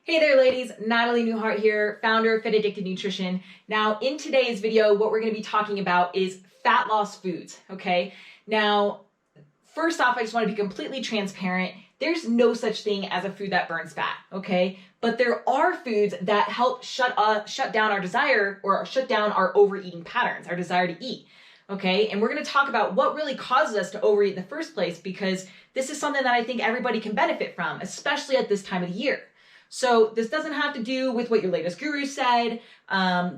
Hey there ladies, Natalie Newhart here, founder of Fit Addicted Nutrition. Now in today's video, what we're gonna be talking about is fat loss foods, okay? Now, first off, I just wanna be completely transparent. There's no such thing as a food that burns fat, okay? But there are foods that help shut down our desire or shut down our overeating patterns, our desire to eat. Okay, and we're going to talk about what really causes us to overeat in the first place, because this is something that I think everybody can benefit from, especially at this time of the year. So this doesn't have to do with what your latest guru said.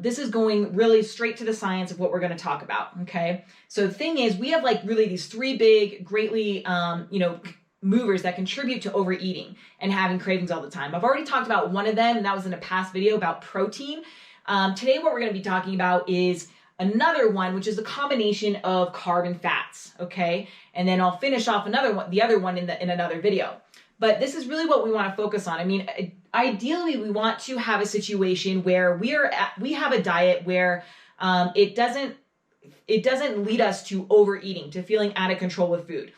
This is going really straight to the science of what we're going to talk about. Okay, so the thing is, we have like really these three big, greatly, movers that contribute to overeating and having cravings all the time. I've already talked about one of them, and that was in a past video about protein. Today, what we're going to be talking about is another one, which is a combination of carb and fats, okay? And then I'll finish off the other one in another video. But this is really what we want to focus on. I mean, ideally, we want to have a situation where we have a diet where it doesn't lead us to overeating, to feeling out of control with food.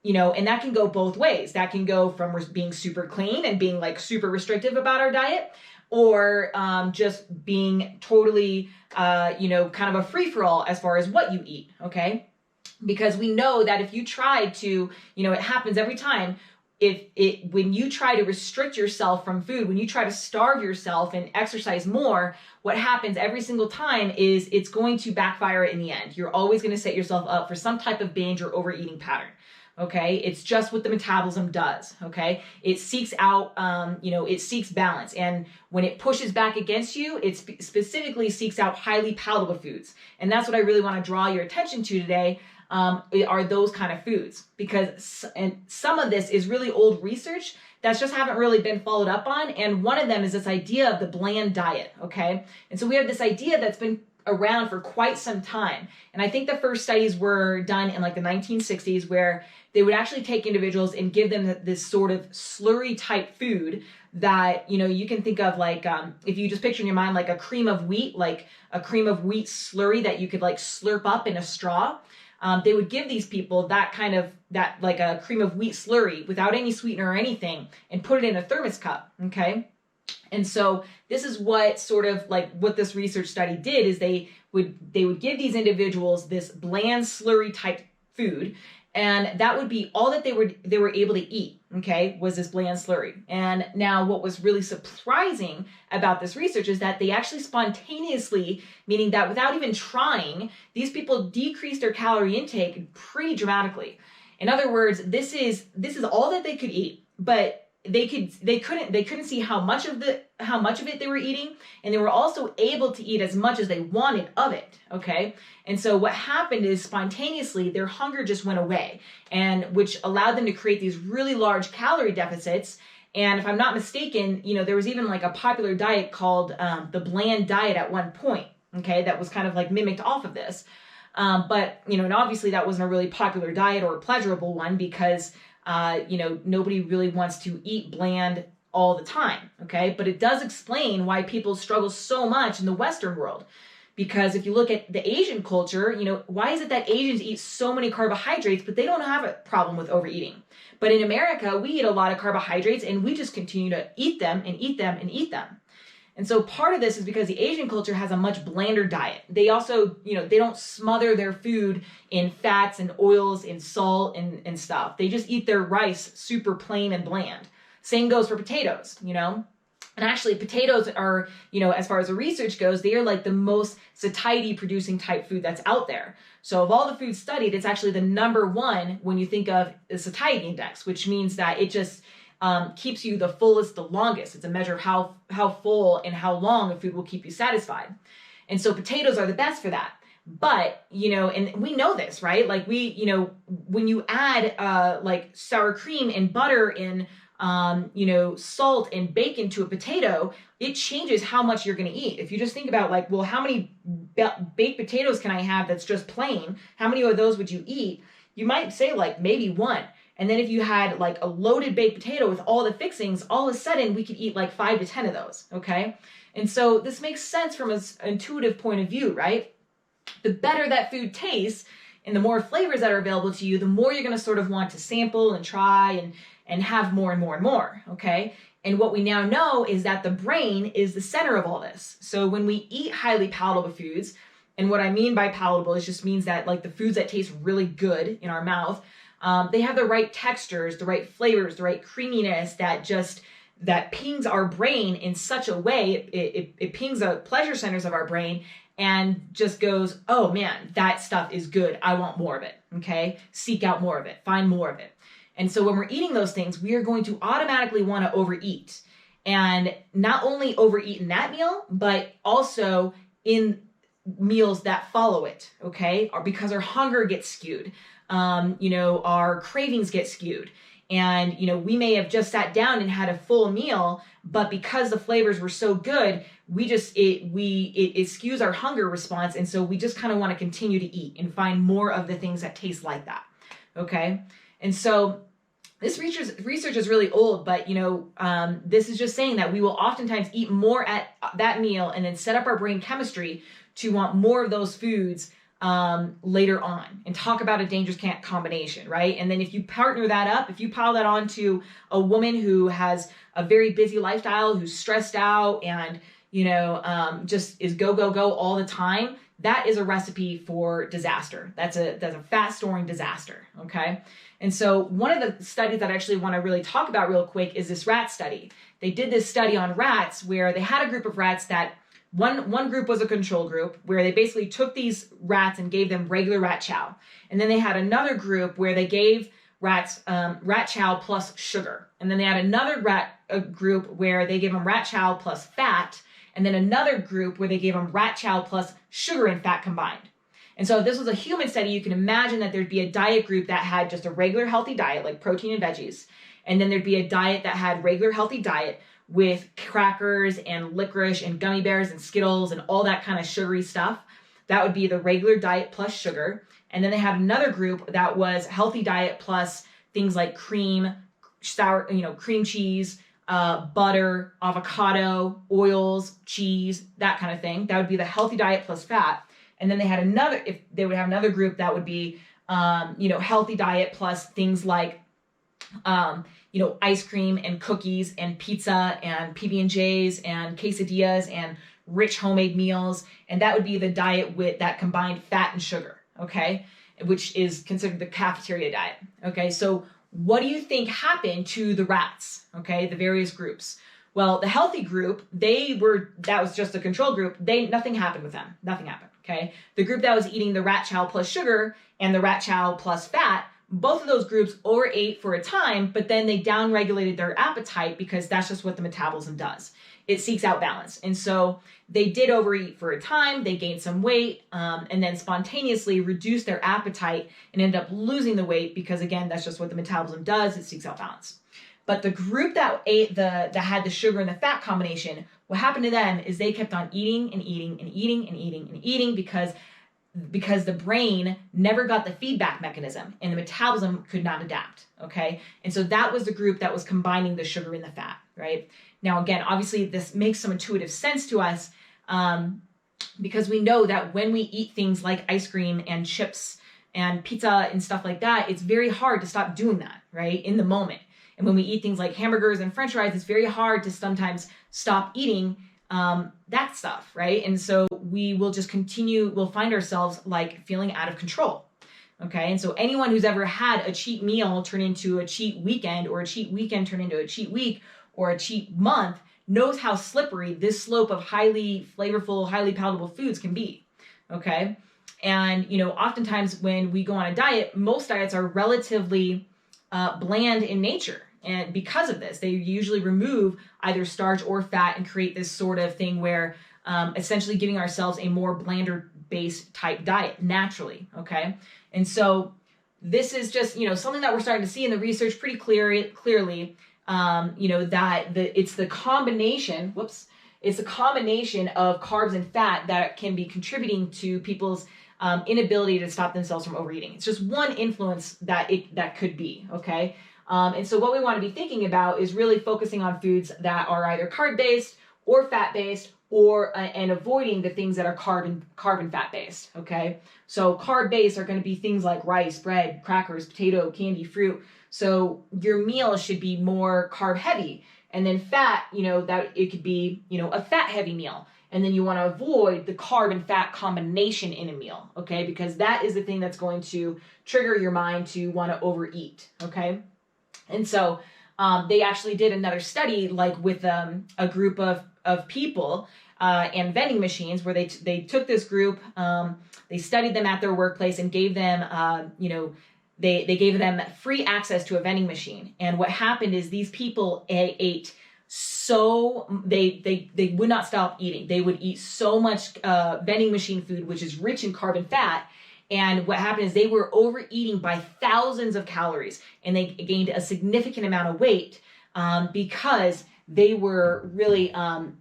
You know, and that can go both ways. That can go from being super clean and being like super restrictive about our diet, or just being totally, kind of a free-for-all as far as what you eat, okay? Because we know that if you try to, it happens every time, when you try to restrict yourself from food, when you try to starve yourself and exercise more, what happens every single time is it's going to backfire in the end. You're always going to set yourself up for some type of binge or overeating pattern. Okay, it's just what the metabolism does. Okay, it seeks out, it seeks balance, and when it pushes back against you, it specifically seeks out highly palatable foods, and that's what I really want to draw your attention to today. Are those kind of foods, because some of this is really old research that's just haven't really been followed up on, and one of them is this idea of the bland diet. Okay, and so we have this idea that's been around for quite some time, and I think the first studies were done in like the 1960s, where they would actually take individuals and give them this sort of slurry type food that, you can think of like, if you just picture in your mind like a cream of wheat, like a cream of wheat slurry that you could like slurp up in a straw. They would give these people that like a cream of wheat slurry without any sweetener or anything, and put it in a thermos cup. Okay. And so this is what sort of like what this research study did is they would give these individuals this bland slurry type food, and that would be all that they were able to eat, okay, was this bland slurry. And now what was really surprising about this research is that they actually spontaneously, meaning that without even trying, these people decreased their calorie intake pretty dramatically. In other words, this is all that they could eat, but they couldn't see how much of it they were eating, and they were also able to eat as much as they wanted of it. Okay, and so what happened is spontaneously their hunger just went away, and which allowed them to create these really large calorie deficits. And if I'm not mistaken, there was even like a popular diet called the bland diet at one point. Okay, that was kind of like mimicked off of this, but and obviously that wasn't a really popular diet or a pleasurable one, because nobody really wants to eat bland all the time, okay? But it does explain why people struggle so much in the Western world. Because if you look at the Asian culture, why is it that Asians eat so many carbohydrates, but they don't have a problem with overeating? But in America, we eat a lot of carbohydrates, and we just continue to eat them and eat them and eat them. And so part of this is because the Asian culture has a much blander diet. They also, they don't smother their food in fats and oils and salt and stuff. They just eat their rice super plain and bland. Same goes for potatoes, And actually potatoes are, as far as the research goes, they are like the most satiety producing type food that's out there. So of all the foods studied, it's actually the number one when you think of the satiety index, which means that it just keeps you the fullest, the longest. It's a measure of how full and how long a food will keep you satisfied. And so potatoes are the best for that. But, and we know this, right? Like when you add like sour cream and butter and, salt and bacon to a potato, it changes how much you're going to eat. If you just think about like, well, how many baked potatoes can I have that's just plain? How many of those would you eat? You might say like maybe one. And then if you had like a loaded baked potato with all the fixings, all of a sudden we could eat like 5 to 10 of those, okay? And so this makes sense from an intuitive point of view, right? The better that food tastes and the more flavors that are available to you, the more you're going to sort of want to sample and try and have more and more and more, okay? And what we now know is that the brain is the center of all this. So when we eat highly palatable foods, and what I mean by palatable is just means that like the foods that taste really good in our mouth, they have the right textures, the right flavors, the right creaminess that pings our brain in such a way, it pings the pleasure centers of our brain and just goes, oh man, that stuff is good. I want more of it, okay? Seek out more of it, find more of it. And so when we're eating those things, we are going to automatically want to overeat. And not only overeat in that meal, but also in meals that follow it, okay? Or because our hunger gets skewed, our cravings get skewed. And, we may have just sat down and had a full meal, but because the flavors were so good, it skews our hunger response. And so we just kind of want to continue to eat and find more of the things that taste like that. Okay. And so this research is really old, but, this is just saying that we will oftentimes eat more at that meal and then set up our brain chemistry to want more of those foods later on, and talk about a dangerous combination, right? And then if you partner that up, if you pile that on to a woman who has a very busy lifestyle, who's stressed out and, just is go, go, go all the time, that is a recipe for disaster. That's a fast storing disaster. Okay. And so one of the studies that I actually want to really talk about real quick is this rat study. They did this study on rats where they had a group of rats that one group was a control group where they basically took these rats and gave them regular rat chow. And then they had another group where they gave rats rat chow plus sugar. And then they had another group where they gave them rat chow plus fat. And then another group where they gave them rat chow plus sugar and fat combined. And so if this was a human study, you can imagine that there'd be a diet group that had just a regular healthy diet like protein and veggies. And then there'd be a diet that had regular healthy diet with crackers and licorice and gummy bears and Skittles and all that kind of sugary stuff. That would be the regular diet plus sugar. And then they had another group that was healthy diet plus things like cream, cream cheese, butter, avocado, oils, cheese, that kind of thing. That would be the healthy diet plus fat. And then they had another group that would be, healthy diet plus things like, ice cream and cookies and pizza and PB&Js and quesadillas and rich homemade meals. And that would be the diet that combined fat and sugar, okay? Which is considered the cafeteria diet, okay? So what do you think happened to the rats, okay? The various groups. Well, the healthy group, that was just a control group. Nothing happened with them. Nothing happened, okay? The group that was eating the rat chow plus sugar and the rat chow plus fat, both of those groups overate for a time, but then they downregulated their appetite because that's just what the metabolism does. It seeks out balance. And so they did overeat for a time, they gained some weight, and then spontaneously reduced their appetite and ended up losing the weight because, again, that's just what the metabolism does. It seeks out balance. But the group that had the sugar and the fat combination, what happened to them is they kept on eating and eating and eating and eating and eating because the brain never got the feedback mechanism and the metabolism could not adapt, okay? And so that was the group that was combining the sugar and the fat, right? Now, again, obviously this makes some intuitive sense to us because we know that when we eat things like ice cream and chips and pizza and stuff like that, it's very hard to stop doing that, right, in the moment. And when we eat things like hamburgers and french fries, it's very hard to sometimes stop eating that stuff, right? And so we will just we'll find ourselves like feeling out of control, okay? And so anyone who's ever had a cheat meal turn into a cheat weekend or a cheat weekend turn into a cheat week or a cheat month knows how slippery this slope of highly flavorful, highly palatable foods can be, okay? And, oftentimes when we go on a diet, most diets are relatively bland in nature. And because of this, they usually remove either starch or fat and create this sort of thing where essentially giving ourselves a more blander based type diet naturally. Okay. And so this is just, something that we're starting to see in the research pretty clearly, that it's the combination of carbs and fat that can be contributing to people's inability to stop themselves from overeating. It's just one influence that could be. Okay. And so what we want to be thinking about is really focusing on foods that are either carb-based or fat-based and avoiding the things that are carb and fat-based, okay? So carb-based are going to be things like rice, bread, crackers, potato, candy, fruit. So your meal should be more carb-heavy. And then fat, that it could be, a fat heavy meal. And then you want to avoid the carb and fat combination in a meal, okay? Because that is the thing that's going to trigger your mind to want to overeat, okay? And so they actually did another study, like with a group of people and vending machines, where they took this group, they studied them at their workplace and gave them, they gave them free access to a vending machine. And what happened is these people ate so they would not stop eating. They would eat so much vending machine food, which is rich in carb and fat. And what happened is they were overeating by thousands of calories, and they gained a significant amount of weight because they were really,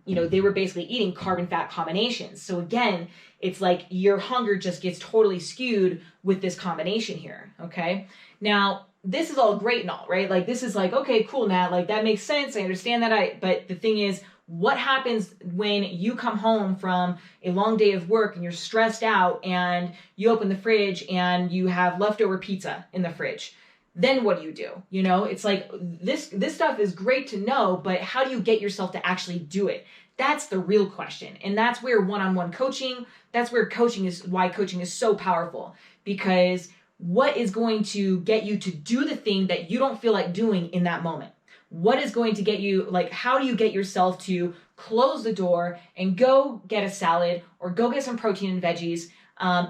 they were basically eating carb and fat combinations. So again, it's like your hunger just gets totally skewed with this combination here, okay? Now, this is all great and all, right? Like, this is like, okay, cool, Nat, like that makes sense. I understand that. But the thing is, what happens when you come home from a long day of work and you're stressed out and you open the fridge and you have leftover pizza in the fridge? Then what do? It's like this stuff is great to know, but how do you get yourself to actually do it? That's the real question. And that's where one-on-one coaching, that's where why coaching is so powerful, because what is going to get you to do the thing that you don't feel like doing in that moment? What is going to get you, like, how do you get yourself to close the door and go get a salad or go get some protein and veggies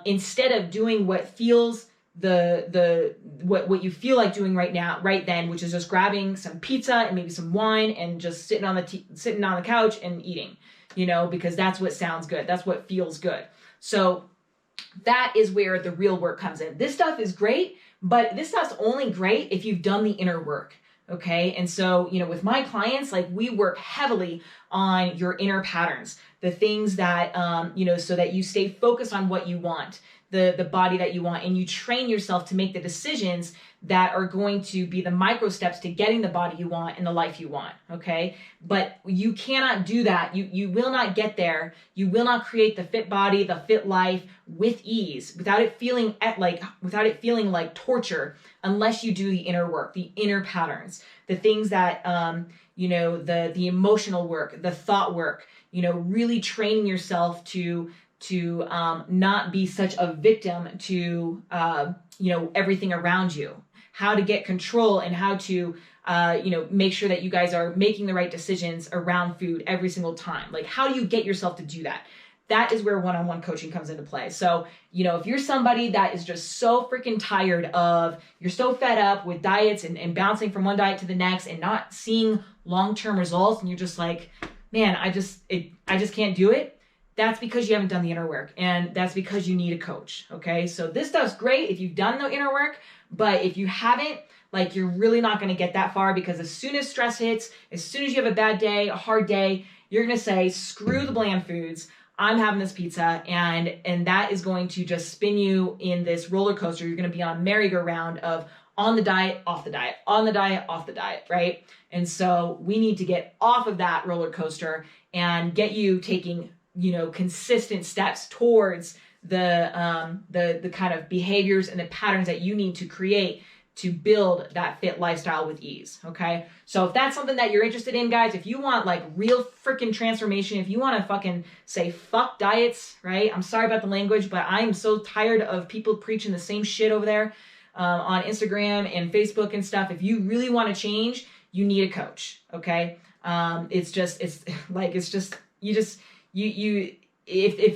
instead of doing what feels what you feel like doing right then, which is just grabbing some pizza and maybe some wine and just sitting on the couch and eating, because that's what sounds good. That's what feels good. So that is where the real work comes in. This stuff is great, but this stuff's only great if you've done the inner work. Okay. And so, with my clients, like, we work heavily on your inner patterns, the things that, so that you stay focused on what you want, the body that you want, and you train yourself to make the decisions that are going to be the micro steps to getting the body you want and the life you want. Okay. But you cannot do that. You will not get there. You will not create the fit body, the fit life with ease without it feeling like torture, unless you do the inner work, the inner patterns, the things that, the emotional work, the thought work, really training yourself to not be such a victim to, everything around you, how to get control and how to, make sure that you guys are making the right decisions around food every single time. Like, how do you get yourself to do that? That is where one-on-one coaching comes into play. So, if you're somebody that is just so freaking tired of, you're so fed up with diets and bouncing from one diet to the next and not seeing long-term results, and you're just like, man, I just can't do it. That's because you haven't done the inner work, and that's because you need a coach. Okay. So this stuff's great if you've done the inner work, but if you haven't, like, you're really not going to get that far, because as soon as stress hits, as soon as you have a bad day, a hard day, you're going to say, screw the bland foods. I'm having this pizza, and that is going to just spin you in this roller coaster. You're going to be on a merry-go-round of on the diet, off the diet, on the diet, off the diet, right? And so we need to get off of that roller coaster and get you taking, consistent steps towards the kind of behaviors and the patterns that you need to create to build that fit lifestyle with ease. Okay. So if that's something that you're interested in, guys, if you want like real freaking transformation, if you want to fucking say fuck diets, right? I'm sorry about the language, but I'm so tired of people preaching the same shit over there on Instagram and Facebook and stuff. If you really want to change, you need a coach. Okay. If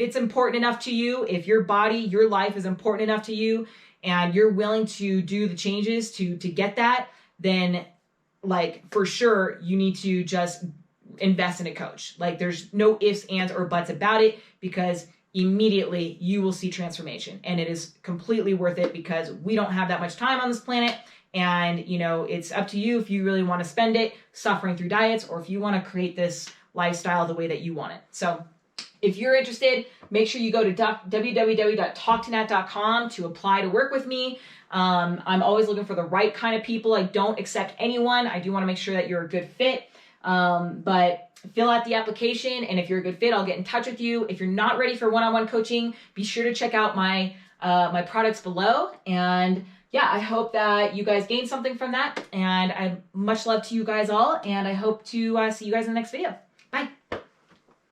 it's important enough to you, if your body, your life is important enough to you, and you're willing to do the changes to get that, then like for sure you need to just invest in a coach. Like there's no ifs, ands, or buts about it, because immediately you will see transformation, and it is completely worth it, because we don't have that much time on this planet. And it's up to you if you really want to spend it suffering through diets, or if you want to create this lifestyle the way that you want it. So if you're interested, make sure you go to www.talktonat.com to apply to work with me. I'm always looking for the right kind of people. I don't accept anyone. I do want to make sure that you're a good fit. But fill out the application, and if you're a good fit, I'll get in touch with you. If you're not ready for one-on-one coaching, be sure to check out my products below, and yeah, I hope that you guys gained something from that, and I much love to you guys all, and I hope to see you guys in the next video. Bye.